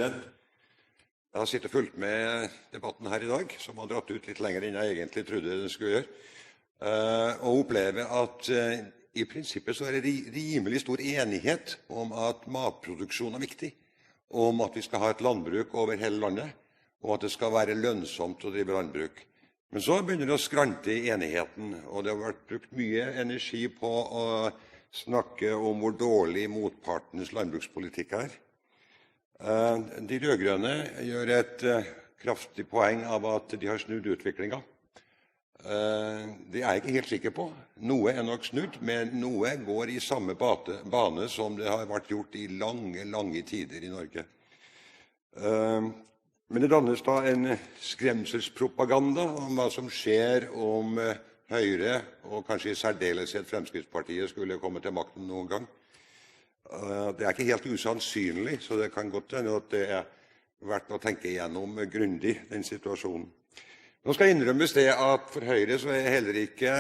president. Jeg har sittet og fulgt med debatten her i dag, som har dratt ut litt lenger enn jeg egentlig trodde den skulle gjøre, og opplever at i prinsippet så er det rimelig stor enighet om at matproduksjon er viktig, om at vi skal ha et landbruk over hele landet, og at det skal være lønnsomt å drive landbruk. Men så begynner det å skrante i enigheten, og det har vært brukt mye energi på å snakke om hvor dårlig motpartens landbrukspolitikk er. De rødgrønne gjør et kraftig poeng av at de har snudd utviklingen. Det er jeg ikke helt sikker på. Noe er nok snudd, men noe går i samme bane som det har vært gjort i lange, lange tider i Norge. Men det dannes da en skremselspropaganda om hva som skjer om Høyre, og kanskje i særdeleshet Fremskrittspartiet, skulle komme til makten noen gang. Det er ikke helt usannsynlig, så det kan godt hende at det er verdt å tenke igjennom grundig den situasjonen. Nå skal innrømmes det at for Høyre så er det heller ikke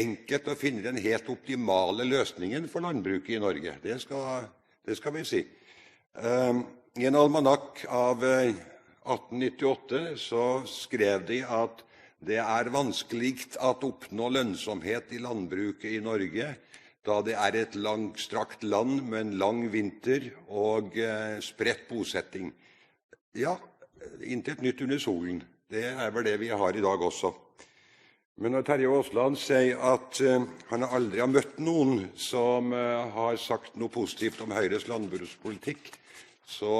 enkelt å finne den helt optimale løsningen for landbruket i Norge. Det skal vi si. I en almanakk av 1898 så skrev de at det er vanskeligst å oppnå lønnsomhet i landbruket i Norge, da det er et langstrakt land med en lang vinter og spredt bosetting. Ja, intet nytt under solen. Det er vel det vi har i dag også. Men når Terje Aasland sier at han aldri har møtt noen som har sagt noe positivt om Høyres landbrukspolitikk, så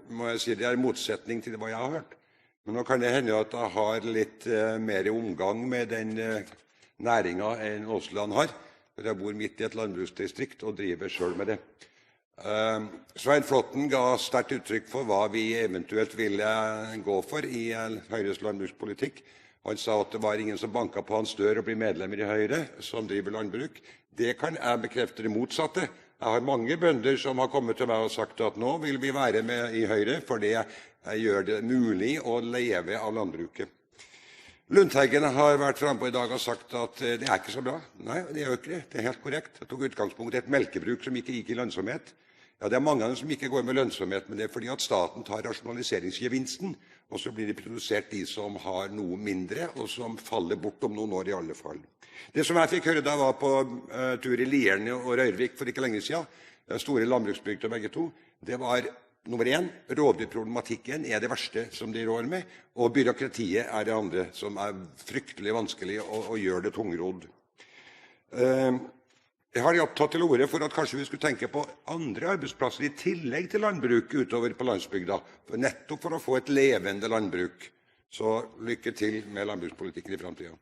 må jeg si det er motsetning til hva jeg har hørt. Men nå kan det hende at jeg har litt mer omgang med den næringen enn Aasland har. For jeg bor midt i et landbruksdistrikt og driver selv med det. Svein Flåtten ga sterkt uttrykk for hva vi eventuelt ville gå for i Høyres landbrukspolitikk. Han sa at det var ingen som banket på hans dør og ble medlemmer i Høyre som driver landbruk. Det kan jeg bekrefte det motsatte. Jeg har mange bønder som har kommet til meg og sagt at nå vil vi være med i Høyre, for det gjør det mulig å leve av landbruket. Lundteigen har vært fremme på i dag og sagt at det er ikke så bra. Nei, det er jo ikke det. Det er helt korrekt. Jeg tok utgangspunkt i et melkebruk som ikke gikk i lønnsomhet. Ja, det er mange av dem som ikke går med lønnsomhet, men det er fordi at staten tar rasjonaliseringsgevinsten, og så blir det produsert de som har noe mindre, og som faller bort om noen år i alle fall. Det som jeg fikk høre da jeg var på tur i Lieren og Røyrvik for ikke lenge siden, store landbruksbygder begge to, det var nummer 1, rovdyrproblematikken er det verste som de rår med, og byråkratiet er det andre som er fryktelig vanskelig og gjør det tungrodd. Jeg har tatt til orde for at kanskje vi skulle tenke på andre arbeidsplasser i tillegg til landbruk utover på landsbygda, nettopp for å få et levende landbruk. Så lykke til med landbrukspolitikken i fremtiden.